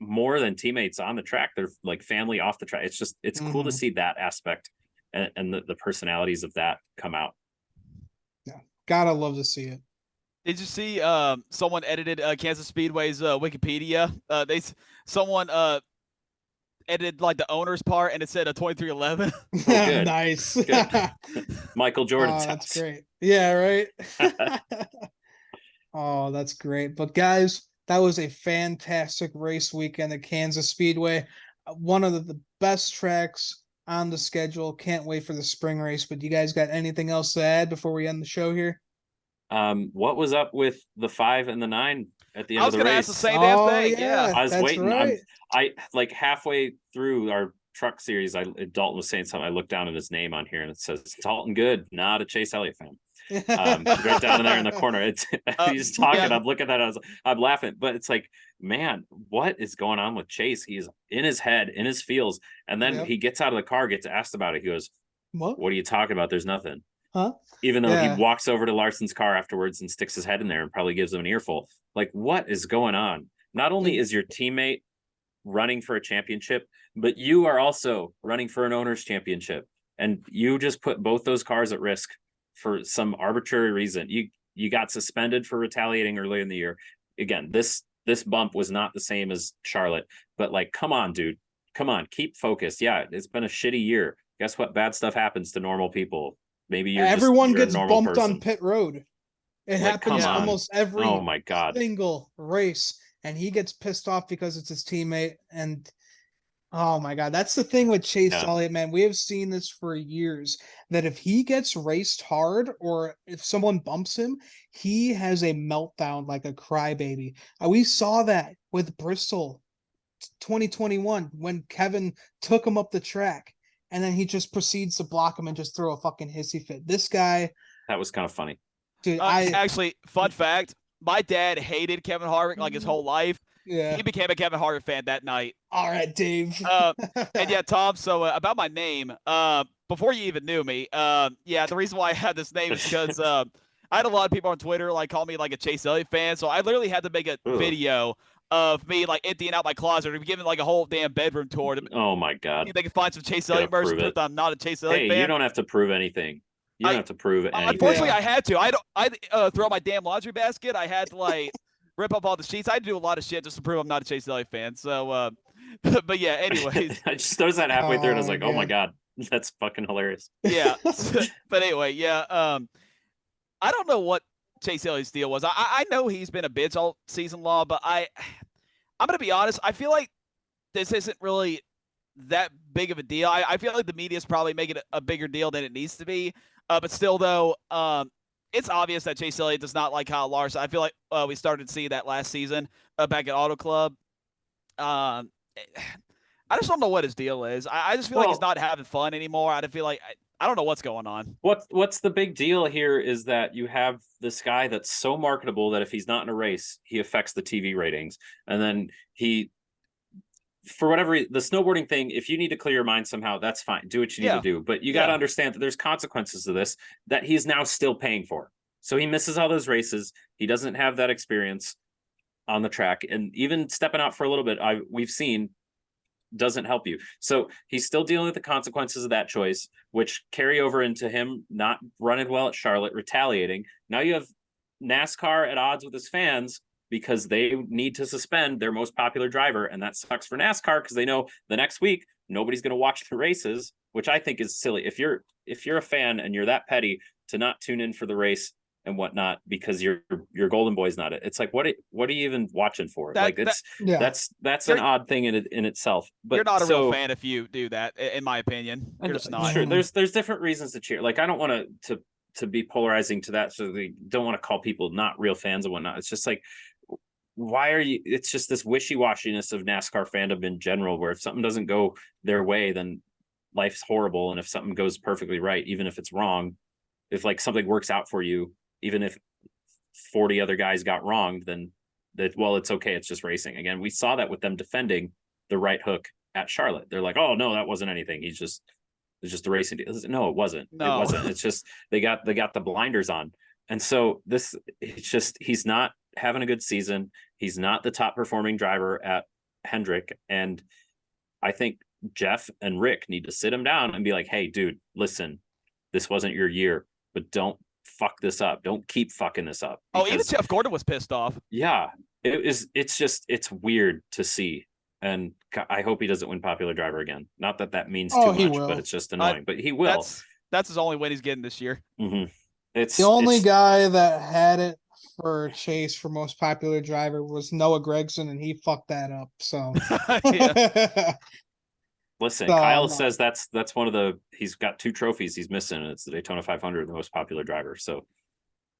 more than teammates on the track. They're like family off the track. It's cool to see that aspect and the personalities of that come out. Yeah, gotta love to see it. Did you see someone edited Kansas Speedway's Wikipedia? Someone edited like the owner's part and it said a 23-11. Oh, good. Nice. Good. Michael Jordan. That's great. Yeah, right. Oh, that's great. But guys, that was a fantastic race weekend at Kansas Speedway. One of the best tracks on the schedule. Can't wait for the spring race. But you guys got anything else to add before we end the show here? What was up with the 5 and the 9 at the end of the race? I was going to ask the same damn thing. Yeah. I was waiting. Right. I like halfway through our truck series, Dalton was saying something. I looked down at his name on here and it says Dalton Good, not a Chase Elliott fan. Right down there in the corner. He's talking. Yeah. I'm looking at it. I'm laughing, but it's like, man, what is going on with Chase? He's in his head, in his feels, and then he gets out of the car, gets asked about it. He goes, "What are you talking about? There's nothing." Huh? Even though he walks over to Larson's car afterwards and sticks his head in there and probably gives him an earful. Like, what is going on? Not only is your teammate running for a championship, but you are also running for an owner's championship, and you just put both those cars at risk for some arbitrary reason. You got suspended for retaliating earlier in the year. Again, this this bump was not the same as Charlotte, but like, come on, dude, come on, keep focused. Yeah, it's been a shitty year. Guess what? Bad stuff happens to normal people. Maybe Everyone you're a gets normal bumped person. on pit road. It Like, come happens on. almost Oh every my God. single race, and he gets pissed off because it's his teammate. And oh my God, that's the thing with Chase Yeah. Elliott, man. We have seen this for years that if he gets raced hard or if someone bumps him, he has a meltdown like a crybaby. We saw that with Bristol 2021 when Kevin took him up the track and then he just proceeds to block him and just throw a fucking hissy fit. This guy, That was kind of funny. dude, Actually, fun fact: my dad hated Kevin Harvick like his whole life. yeah. He became a Kevin Harvick fan that night. All right, Dave. And yeah, Tom. So about my name, before you even knew me, yeah, the reason why I had this name is because I had a lot of people on Twitter like call me like a Chase Elliott fan. So I literally had to make a Ugh. video of me like emptying out my closet or giving like a whole damn bedroom tour. Oh my God. They can find some Chase Gotta Elliott merch prove proof it. that I'm not a Chase Elliott Hey, fan. you don't have to prove anything. You don't have to prove anything. Unfortunately, Yeah. I had to. I throw my damn laundry basket. I had to like rip up all the sheets. I had to do a lot of shit just to prove I'm not a Chase Elliott fan. So, but yeah. Anyways, I just noticed that halfway through, and I was Oh, like, "Oh my God. God, that's fucking hilarious." yeah. But anyway, yeah. I don't know what Chase Elliott's deal was. I know he's been a bitch all season long, but I'm gonna be honest. I feel like this isn't really that big of a deal. I feel like the media is probably making it a bigger deal than it needs to be. But still, though, it's obvious that Chase Elliott does not like Kyle Larson. I feel like we started to see that last season back at Auto Club. Um, I just don't know what his deal is. I just feel like he's Well- not having fun anymore. I feel like I don't know what's going on. What's the big deal here is that you have this guy that's so marketable that if he's not in a race, he affects the TV ratings, and then for whatever the snowboarding thing, if you need to clear your mind somehow, that's fine. Do what you need Yeah. to do, but you got to Yeah. understand that there's consequences to this that he's now still paying for. So he misses all those races. He doesn't have that experience on the track, and even stepping out for a little bit, we've seen doesn't help you. So he's still dealing with the consequences of that choice, which carry over into him not running well at Charlotte, retaliating. Now you have NASCAR at odds with his fans because they need to suspend their most popular driver, and that sucks for NASCAR because they know the next week nobody's going to watch the races, which I think is silly. If you're a fan and you're that petty to not tune in for the race and whatnot because your golden boy's not it, it's like what are you even watching for? Yeah. That's an odd thing in itself. But you're not a real fan if you do that, in my opinion. You're just not. Sure, there's different reasons to cheer. Like I don't want to be polarizing to that, so they don't want to call people not real fans and whatnot. It's just like, why are you? It's just this wishy-washiness of NASCAR fandom in general, where if something doesn't go their way, then life's horrible, and if something goes perfectly right, even if it's wrong, if like something works out for you, even if 40 other guys got wronged, then it's okay. It's just racing. Again, we saw that with them defending the right hook at Charlotte. They're like, oh no, that wasn't anything. It's just a racing deal. No, it wasn't. No. It wasn't. It's just they got the blinders on. And so he's not having a good season. He's not the top performing driver at Hendrick. And I think Jeff and Rick need to sit him down and be like, hey, dude, listen, this wasn't your year, but don't fuck this up. Don't keep fucking this up. Oh, even Jeff Gordon was pissed off. Yeah, it's weird to see. And I hope he doesn't win popular driver again. Not that means too much, but it's just annoying. But he will. That's his only win he's getting this year. Mm-hmm. It's the only guy that had it for Chase for most popular driver was Noah Gragson, and he fucked that up. So listen, Kyle says that's one of he's got 2 trophies he's missing, and it's the Daytona 500, the most popular driver. So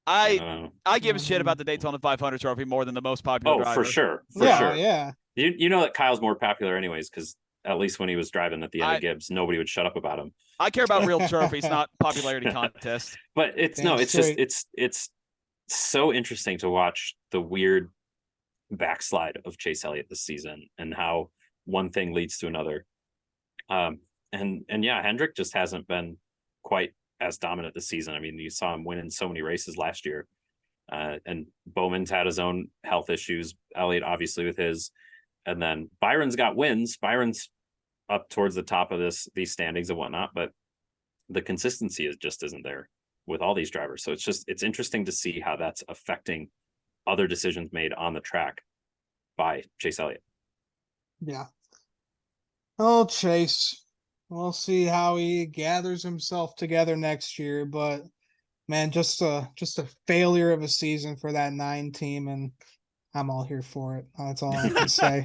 I give a shit about the Daytona 500 trophy more than the most popular driver. For sure. Yeah. You know that Kyle's more popular anyways, because at least when he was driving at the end of Gibbs, nobody would shut up about him. I care about real trophies, not popularity contests. But it's so interesting to watch the weird backslide of Chase Elliott this season and how one thing leads to another. And yeah, Hendrick just hasn't been quite as dominant this season. I mean, you saw him winning so many races last year. And Bowman's had his own health issues. Elliott obviously with his, and then Byron's got wins. Byron's up towards the top of these standings and whatnot, but the consistency just isn't there with all these drivers. So it's interesting to see how that's affecting other decisions made on the track. by Chase Elliott. Yeah. Oh, Chase. We'll see how he gathers himself together next year, but man, just a failure of a season for that 9 team, and I'm all here for it. That's all I can say.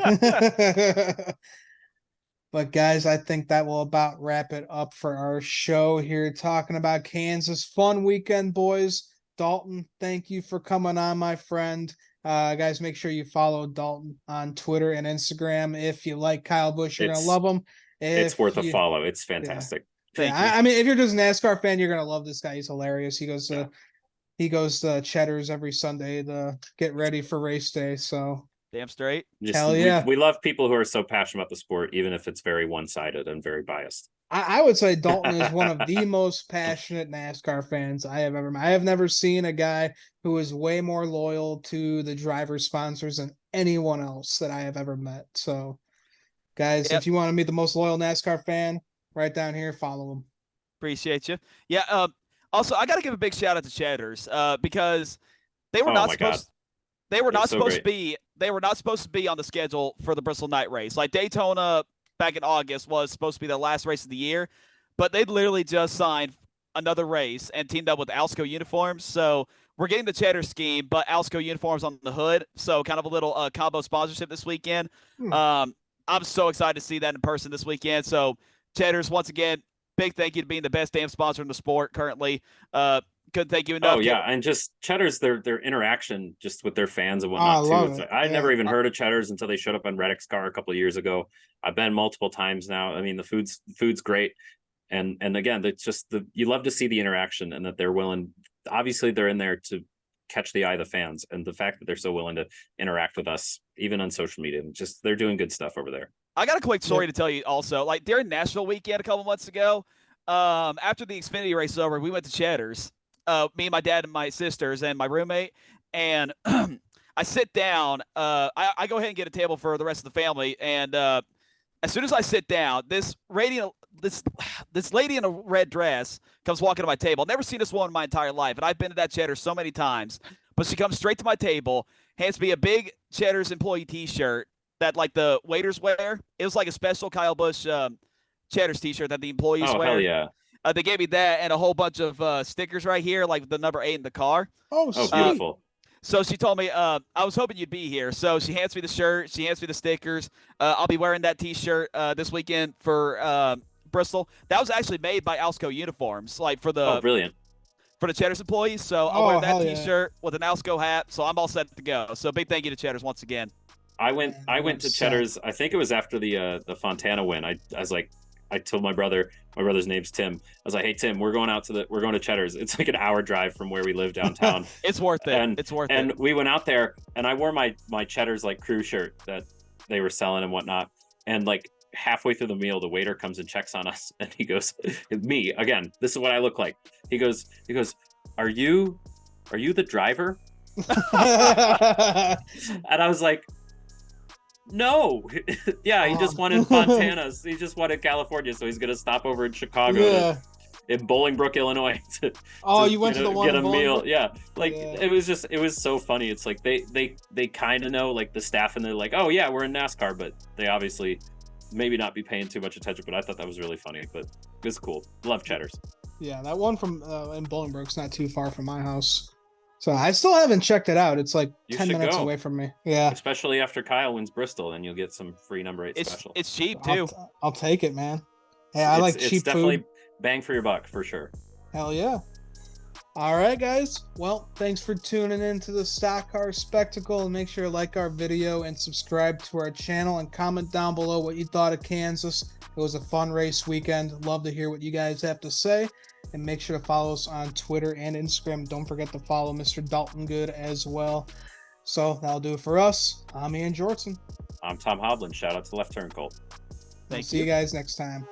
But guys, I think that will about wrap it up for our show here talking about Kansas. Fun weekend, boys. Dalton, thank you for coming on, my friend. Guys, make sure you follow Dalton on Twitter and Instagram. If you like Kyle Busch, you're gonna love him. It's worth a follow. It's fantastic. Thank you. I mean, if you're just a NASCAR fan, you're gonna love this guy. He's hilarious. He goes to Cheddar's every Sunday to get ready for race day. So Damn straight. Hell yeah. We love people who are so passionate about the sport, even if it's very one-sided and very biased. I would say Dalton is one of the most passionate NASCAR fans I have ever met. I have never seen a guy who is way more loyal to the driver sponsors than anyone else that I have ever met. So, guys, if you want to meet the most loyal NASCAR fan, right down here, follow him. Appreciate you. Yeah. Also, I got to give a big shout out to Cheddar's because they were not supposed. They were not supposed to be. They were not supposed to be on the schedule for the Bristol Night Race. Like Daytona back in August was supposed to be the last race of the year, but they literally just signed another race and teamed up with Alsco Uniforms. So we're getting the Cheddar scheme, but Alsco Uniforms on the hood. So kind of a little combo sponsorship this weekend. I'm so excited to see that in person this weekend. So Cheddar's, once again, big thank you to being the best damn sponsor in the sport currently. Couldn't thank you enough. Oh yeah, and just Cheddar's, their interaction just with their fans and whatnot too. I never even heard of Cheddar's until they showed up on Reddick's car a couple of years ago. I've been multiple times now. I mean, the food's great, and again, it's just you love to see the interaction and that they're willing. Obviously, they're in there to catch the eye of the fans, and the fact that they're so willing to interact with us, even on social media, just they're doing good stuff over there. I got a quick story to tell you also. Like during Nashville weekend a couple months ago, after the Xfinity race was over, we went to Cheddar's. Me, my dad, and my sisters, and my roommate. And I sit down. I go ahead and get a table for the rest of the family. And as soon as I sit down, this lady in a red dress comes walking to my table. I've never seen this woman in my entire life, and I've been to that Cheddar's so many times. But she comes straight to my table, hands me a big Cheddar's employee T-shirt that like the waiters wear. It was like a special Kyle Busch Cheddar's T-shirt that the employees wear. Oh hell yeah! They gave me that and a whole bunch of stickers right here, like the number 8 in the car. Oh, beautiful. So she told me, I was hoping you'd be here. So she hands me the shirt. She hands me the stickers. I'll be wearing that T-shirt this weekend for Bristol. That was actually made by Alsco Uniforms, like for the brilliant for the Cheddar's employees. So I'll wear that T-shirt with an Alsco hat. So I'm all set to go. So big thank you to Cheddar's once again. I went to Cheddar's. I think it was after the Fontana win. I was like, I told my brother's name's Tim. I was like, hey Tim, we're going to Cheddar's. It's like an hour drive from where we live downtown. It's worth it. It's worth it. And we went out there, and I wore my Cheddar's like crew shirt that they were selling and whatnot. And like halfway through the meal, the waiter comes and checks on us, and he goes, me again. This is what I look like. He goes, are you the driver? And I was like, no. Yeah, he just wanted Fontana's. He just wanted California, so he's gonna stop over in Chicago, in Bolingbrook, Illinois. You went to the one get a meal. Yeah, like it was so funny. It's like they kind of know, like the staff, and they're like, oh yeah, we're in NASCAR, but they obviously maybe not be paying too much attention. But I thought that was really funny. But it was cool. Love Cheddar's. Yeah, that one from in Bolingbrook's not too far from my house. So I still haven't checked it out. It's like 10 minutes away from me. Yeah. Especially after Kyle wins Bristol, and you'll get some free number 8 special. It's cheap too. I'll take it, man. Hey, I like cheap food. It's definitely bang for your buck for sure. Hell yeah. All right, guys. Well, thanks for tuning in to the Stock Car Spectacle, and make sure to like our video and subscribe to our channel and comment down below what you thought of Kansas. It was a fun race weekend. Love to hear what you guys have to say. And make sure to follow us on Twitter and Instagram. Don't forget to follow Mr. Dalton Good as well. So that'll do it for us. I'm Ian Jortson. I'm Tom Hodlin. Shout out to Left Turn Colt. See you guys next time.